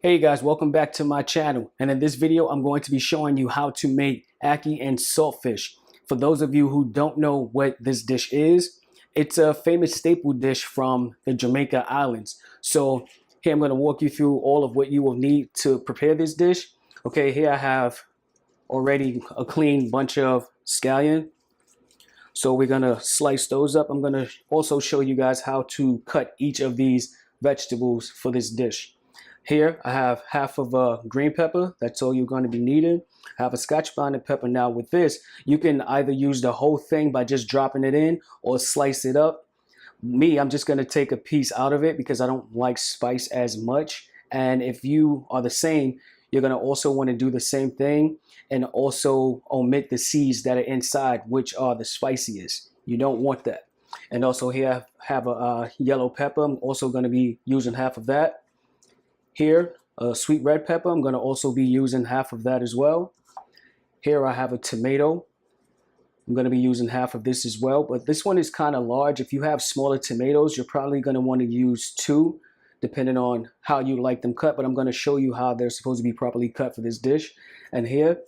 Hey guys, welcome back to my channel, and in this video I'm going to be showing you how to make ackee and saltfish. For those of you who don't know what this dish is, it's a famous staple dish from the Jamaica Islands. So here I'm going to walk you through all of what you will need to prepare this dish. Okay, here I have already a clean bunch of scallion. So we're going to slice those up. I'm going to also show you guys how to cut each of these vegetables for this dish. Here I have half of a green pepper. That's all you're going to be needing. I have a scotch bonnet pepper. Now with this, you can either use the whole thing by just dropping it in or slice it up. I'm just going to take a piece out of it because I don't like spice as much. And if you are the same, you're going to also want to do the same thing and also omit the seeds that are inside, which are the spiciest. You don't want that. And also here I have a yellow pepper. I'm also going to be using half of that. Here, a sweet red pepper. I'm going to also be using half of that as well. Here I have a tomato. I'm going to be using half of this as well, but this one is kind of large. If you have smaller tomatoes, you're probably going to want to use 2, depending on how you like them cut, but I'm going to show you how they're supposed to be properly cut for this dish. And here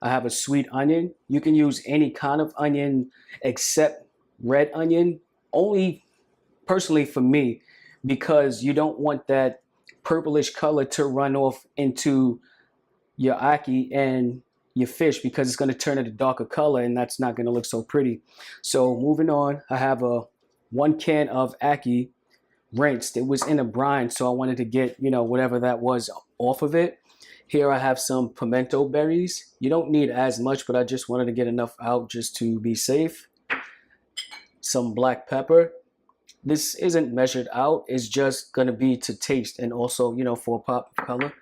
I have a sweet onion. You can use any kind of onion except red onion, only personally for me, because you don't want that purplish color to run off into your ackee and your fish, because it's going to turn it a darker color and that's not going to look so pretty. So moving on, I have a 1 can of ackee rinsed. It was in a brine, so I wanted to get, whatever that was off of it. Here I have some pimento berries. You don't need as much, but I just wanted to get enough out just to be safe. Some black pepper. This isn't measured out. It's just going to be to taste and also, for a pop of color.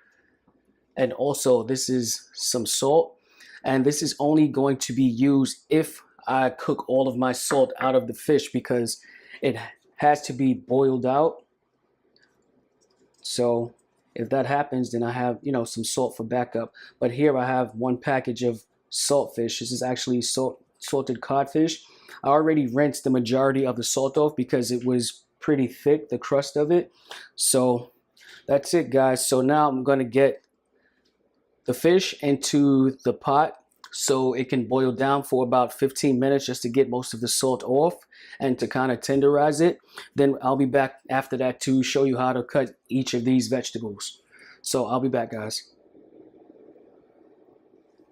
And also this is some salt. And this is only going to be used if I cook all of my salt out of the fish, because it has to be boiled out. So if that happens, then I have, some salt for backup. But here I have 1 package of saltfish. This is actually salted codfish. I already rinsed the majority of the salt off because it was pretty thick, the crust of it. So that's it, guys. So now I'm going to get the fish into the pot so it can boil down for about 15 minutes just to get most of the salt off and to kind of tenderize it. Then I'll be back after that to show you how to cut each of these vegetables. So I'll be back, guys.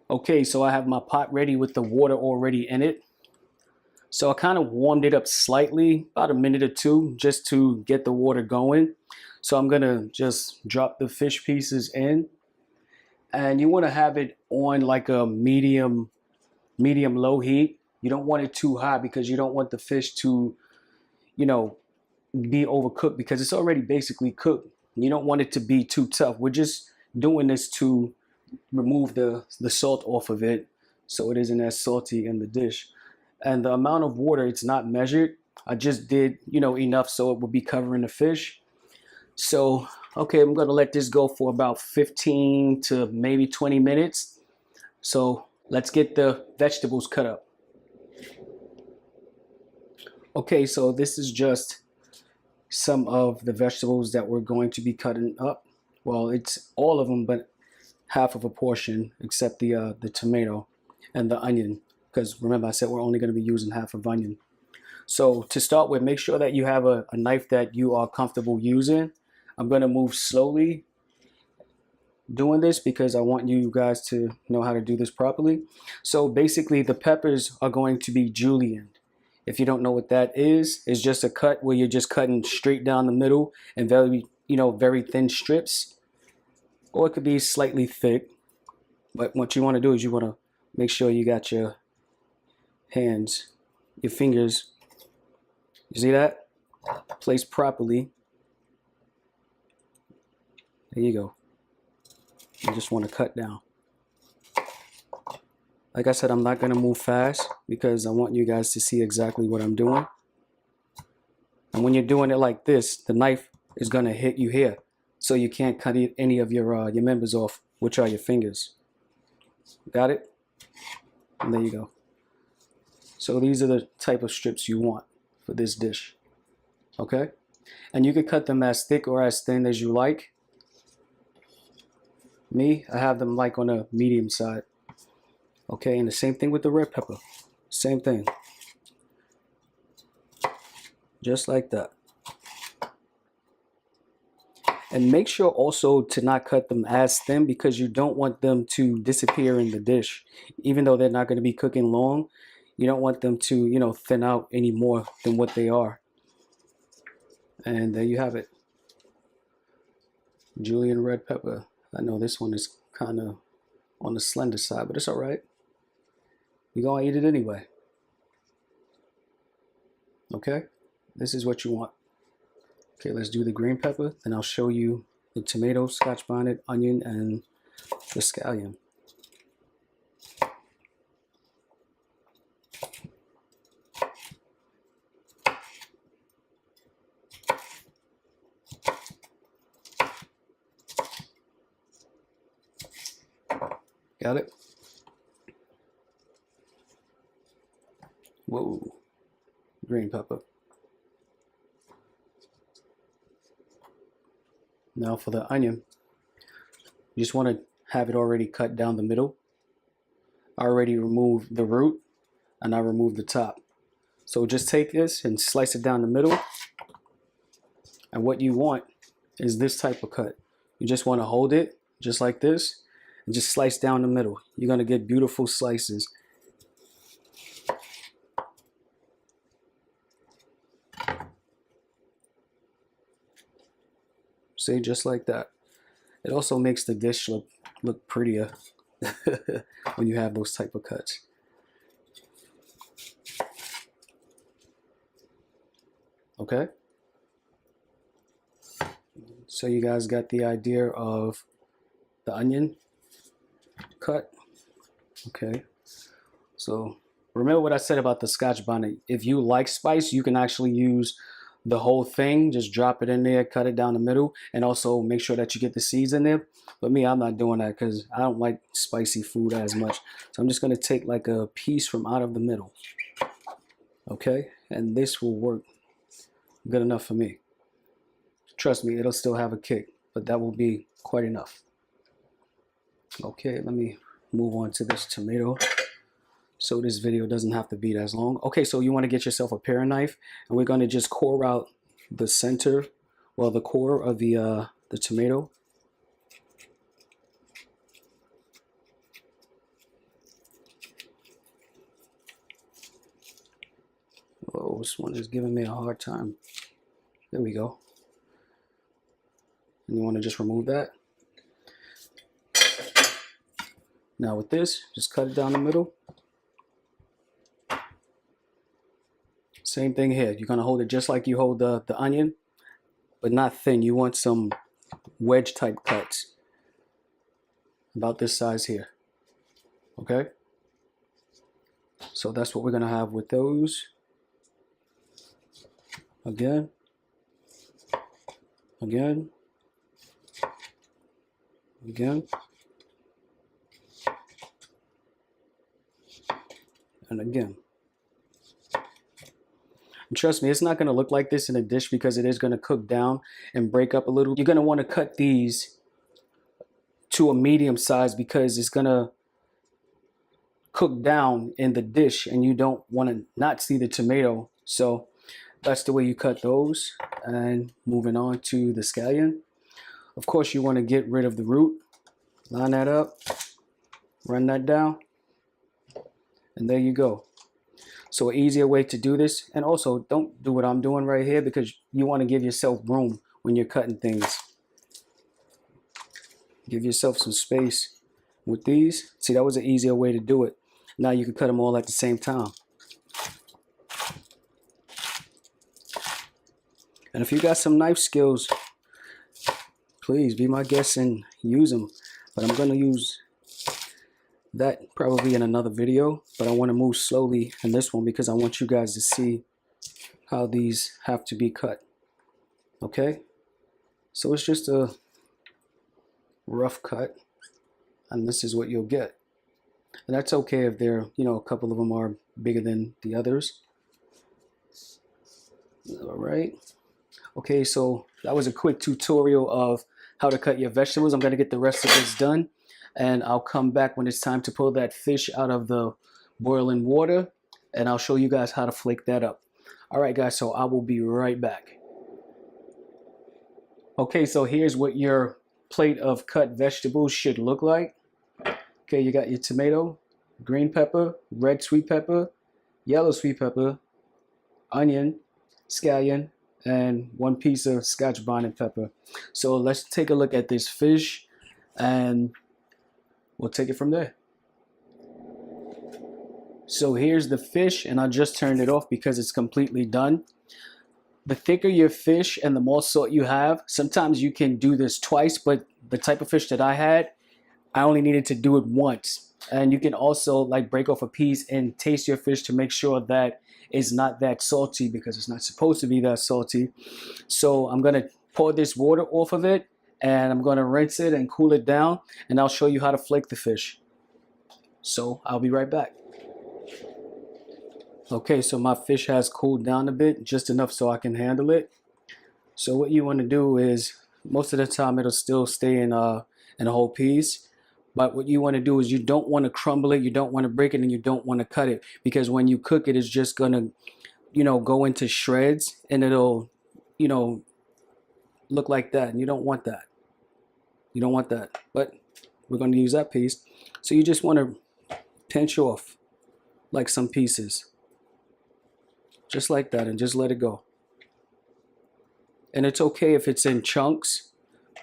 Okay, so I have my pot ready with the water already in it. So I kind of warmed it up slightly, about a minute or 2, just to get the water going. So I'm going to just drop the fish pieces in. And you want to have it on like a medium low heat. You don't want it too hot because you don't want the fish to, be overcooked, because it's already basically cooked. You don't want it to be too tough. We're just doing this to remove the salt off of it so it isn't as salty in the dish. And the amount of water, it's not measured. I just did, enough so it would be covering the fish. So, okay, I'm going to let this go for about 15 to maybe 20 minutes. So let's get the vegetables cut up. Okay, so this is just some of the vegetables that we're going to be cutting up. Well, it's all of them, but half of a portion, except the tomato and the onion. Because remember, I said we're only going to be using half of onion. So to start with, make sure that you have a knife that you are comfortable using. I'm going to move slowly doing this because I want you guys to know how to do this properly. So basically, the peppers are going to be julienne. If you don't know what that is, it's just a cut where you're just cutting straight down the middle and very thin strips. Or it could be slightly thick. But what you want to do is you want to make sure you got your hands, your fingers. You see that? placed properly. There you go. You just want to cut down. Like I said, I'm not going to move fast because I want you guys to see exactly what I'm doing. And when you're doing it like this, the knife is going to hit you here. So you can't cut any of your members off, which are your fingers. Got it? And there you go. So these are the type of strips you want for this dish. Okay? And you can cut them as thick or as thin as you like. Me, I have them like on a medium side. Okay, and the same thing with the red pepper. Same thing. Just like that. And make sure also to not cut them as thin because you don't want them to disappear in the dish. Even though they're not going to be cooking long, you don't want them to, you know, thin out any more than what they are. And there you have it. Julienne red pepper. I know this one is kind of on the slender side, but it's all right. You're going to eat it anyway. Okay? This is what you want. Okay, let's do the green pepper. Then I'll show you the tomato, scotch bonnet, onion, and the scallion. Got it? Whoa. Green pepper. Now for the onion, you just want to have it already cut down the middle. I already removed the root and I removed the top. So just take this and slice it down the middle. And what you want is this type of cut. You just want to hold it just like this and just slice down the middle. You're going to get beautiful slices. See, just like that. It also makes the dish look prettier when you have those type of cuts. Okay? So you guys got the idea of the onion cut. Okay. So remember what I said about the scotch bonnet. If you like spice, you can actually use the whole thing. Just drop it in there, cut it down the middle, and also make sure that you get the seeds in there. But me, I'm not doing that because I don't like spicy food as much. So I'm just going to take like a piece from out of the middle. Okay? And this will work good enough for me. Trust me, it'll still have a kick, but that will be quite enough. Okay, let me move on to this tomato so this video doesn't have to be as long. Okay, so you want to get yourself a paring knife, and we're going to just core out the center, well, the core of the tomato. Oh, this one is giving me a hard time. There we go. And you want to just remove that. Now with this, just cut it down the middle. Same thing here. You're going to hold it just like you hold the onion, but not thin. You want some wedge type cuts. About this size here. Okay? So that's what we're going to have with those. Again. Again. Again. And again. And trust me, it's not going to look like this in a dish because it is going to cook down and break up a little. You're going to want to cut these to a medium size because it's going to cook down in the dish and you don't want to not see the tomato. So that's the way you cut those. And moving on to the scallion. Of course, you want to get rid of the root. Line that up. Run that down. And there you go. So an easier way to do this, and also don't do what I'm doing right here because you want to give yourself room when you're cutting things. Give yourself some space with these. See, that was an easier way to do it. Now you can cut them all at the same time. And if you got some knife skills, please be my guest and use them. But I'm gonna use that probably in another video, but I want to move slowly in this one because I want you guys to see how these have to be cut. Okay, so it's just a rough cut, and this is what you'll get. And that's okay if they're, you know, a couple of them are bigger than the others. All right. Okay, so that was a quick tutorial of how to cut your vegetables. I'm going to get the rest of this done, and I'll come back when it's time to pull that fish out of the boiling water, and I'll show you guys how to flake that up. All right, guys, so I will be right back. Okay, so here's what your plate of cut vegetables should look like. Okay, you got your tomato, green pepper, red sweet pepper, yellow sweet pepper, onion, scallion, and 1 piece of Scotch bonnet pepper. So let's take a look at this fish, and we'll take it from there. So here's the fish, and I just turned it off because it's completely done. The thicker your fish and the more salt you have, sometimes you can do this twice, but the type of fish that I had, I only needed to do it once. And you can also like break off a piece and taste your fish to make sure that it's not that salty, because it's not supposed to be that salty. So I'm gonna pour this water off of it, and I'm gonna rinse it and cool it down, and I'll show you how to flake the fish. So I'll be right back. Okay, so my fish has cooled down a bit, just enough so I can handle it. So what you want to do is, most of the time it'll still stay in a whole piece. But what you want to do is you don't want to crumble it, you don't want to break it, and you don't want to cut it, because when you cook it, it's just going to, you know, go into shreds, and it'll, you know, look like that, and you don't want that. You don't want that. But we're going to use that piece. So you just want to pinch off like some pieces. Just like that, and just let it go. And it's okay if it's in chunks,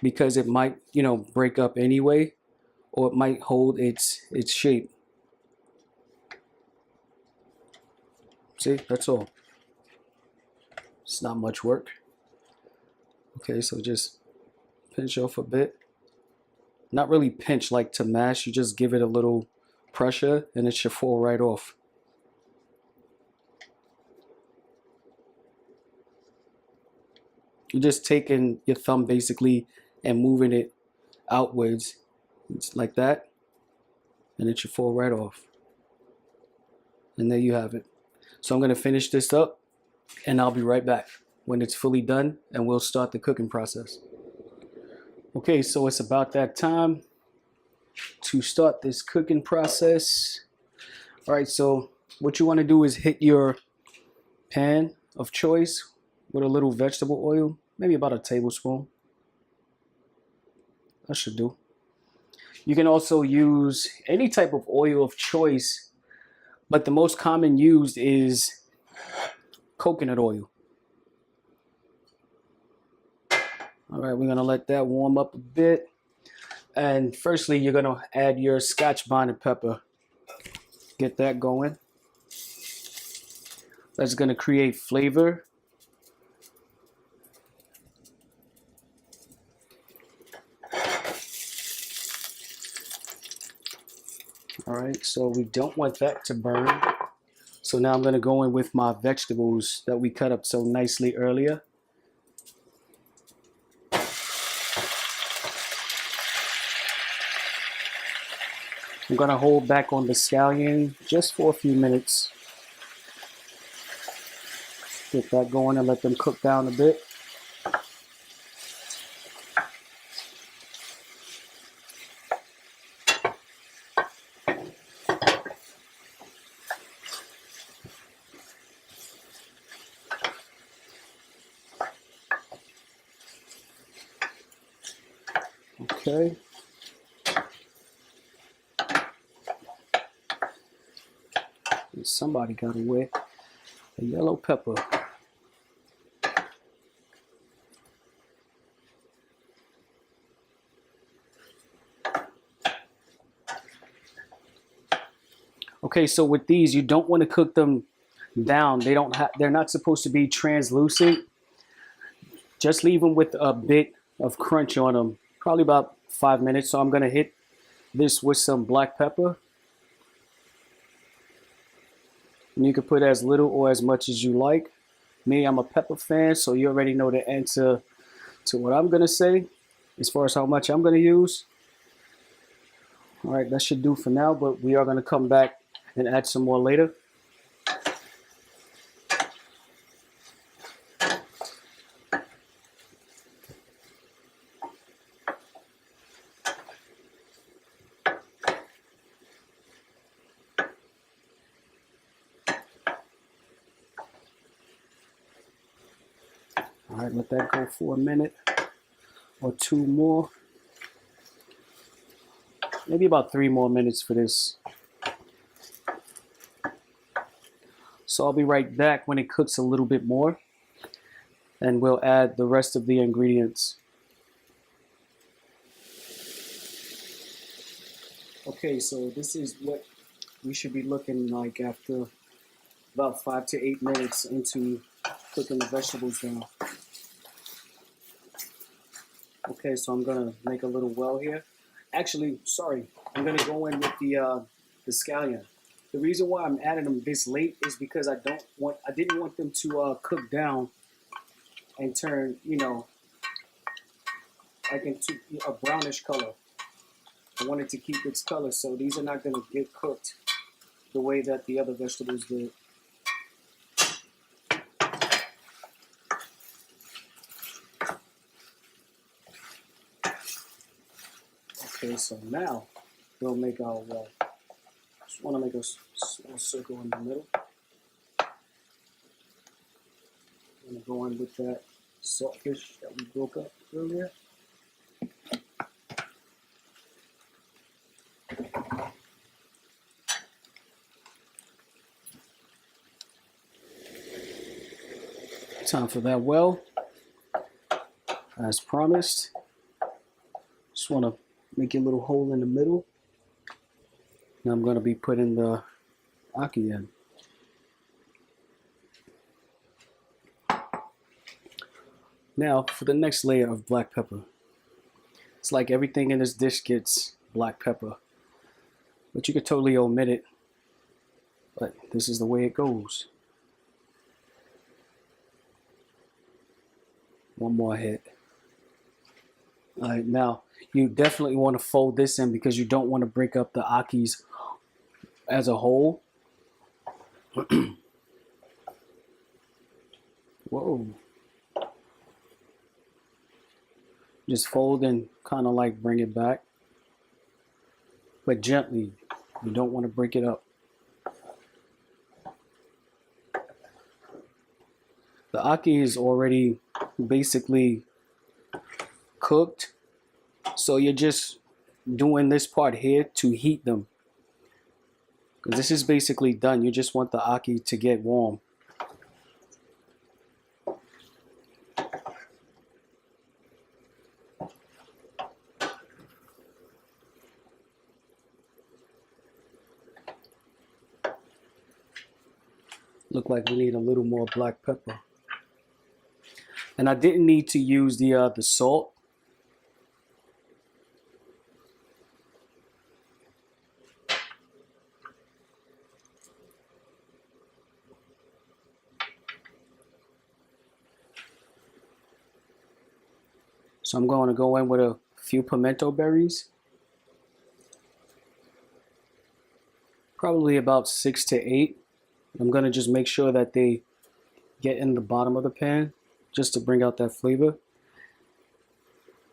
because it might, you know, break up anyway, or it might hold its shape. See, that's all. It's not much work. Okay, so just pinch off a bit. Not really pinch like to mash, you just give it a little pressure and it should fall right off. You're just taking your thumb basically and moving it outwards. It's like that, and it should fall right off. And there you have it. So I'm going to finish this up, and I'll be right back when it's fully done, and we'll start the cooking process. Okay, so it's about that time to start this cooking process. All right, so what you want to do is hit your pan of choice with a little vegetable oil, maybe about a tablespoon. That should do. You can also use any type of oil of choice, but the most common used is coconut oil. All right, we're gonna let that warm up a bit. And firstly, you're gonna add your Scotch bonnet pepper. Get that going. That's gonna create flavor. All right, so we don't want that to burn. So now I'm gonna go in with my vegetables that we cut up so nicely earlier. I'm gonna hold back on the scallion just for a few minutes. Get that going and let them cook down a bit. Okay. Somebody got away. A yellow pepper. Okay, so with these, you don't want to cook them down. They're not supposed to be translucent. Just leave them with a bit of crunch on them, probably about 5 minutes. So I'm gonna hit this with some black pepper. And you can put as little or as much as you like. Me, I'm a pepper fan, so you already know the answer to what I'm gonna say as far as how much I'm gonna use. All right, that should do for now, but we are gonna come back and add some more later. All right, let that go for a minute or two more. Maybe about 3 more minutes for this. So I'll be right back when it cooks a little bit more, and we'll add the rest of the ingredients. Okay, so this is what we should be looking like after about 5 to 8 minutes into cooking the vegetables down. Okay, so I'm gonna make a little well here. Actually, sorry, I'm gonna go in with the scallion. The reason why I'm adding them this late is because I didn't want them to cook down and turn, like into a brownish color. I wanted to keep its color, so these are not gonna get cooked the way that the other vegetables did. Okay, so now we'll make our well. Just want to make a small circle in the middle. I'm going to go in with that saltfish that we broke up earlier. Time for that well, as promised. Just want to make a little hole in the middle. Now I'm going to be putting the ackee in. Now for the next layer of black pepper. It's like everything in this dish gets black pepper, but you could totally omit it. But this is the way it goes. One more hit. All right, now you definitely want to fold this in because you don't want to break up the akkees as a whole. Whoa. Just fold and kind of like bring it back, but gently. You don't want to break it up. The ackee is already basically cooked, so you're just doing this part here to heat them, because this is basically done. You just want the ackee to get warm. Look like we need a little more black pepper. And I didn't need to use the salt. So I'm going to go in with a few pimento berries. Probably about 6 to 8. I'm going to just make sure that they get in the bottom of the pan just to bring out that flavor.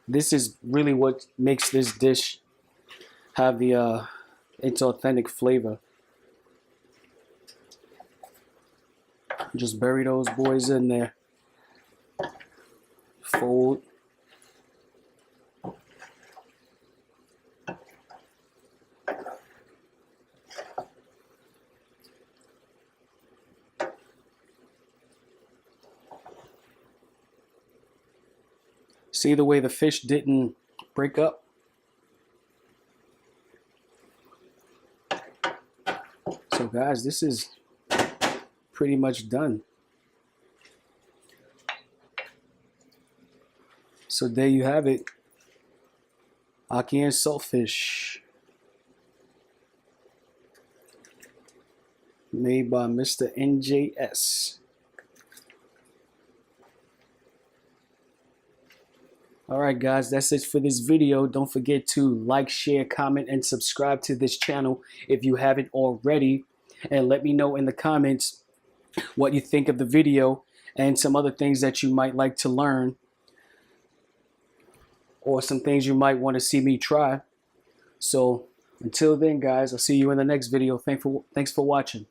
This is really what makes this dish have its authentic flavor. Just bury those boys in there. Fold. See the way the fish didn't break up? So guys, this is pretty much done. So there you have it. Ackee and saltfish. Made by Mr. NJS. Alright guys, that's it for this video. Don't forget to like, share, comment, and subscribe to this channel if you haven't already. And let me know in the comments what you think of the video and some other things that you might like to learn, or some things you might want to see me try. So until then guys, I'll see you in the next video. Thanks for watching.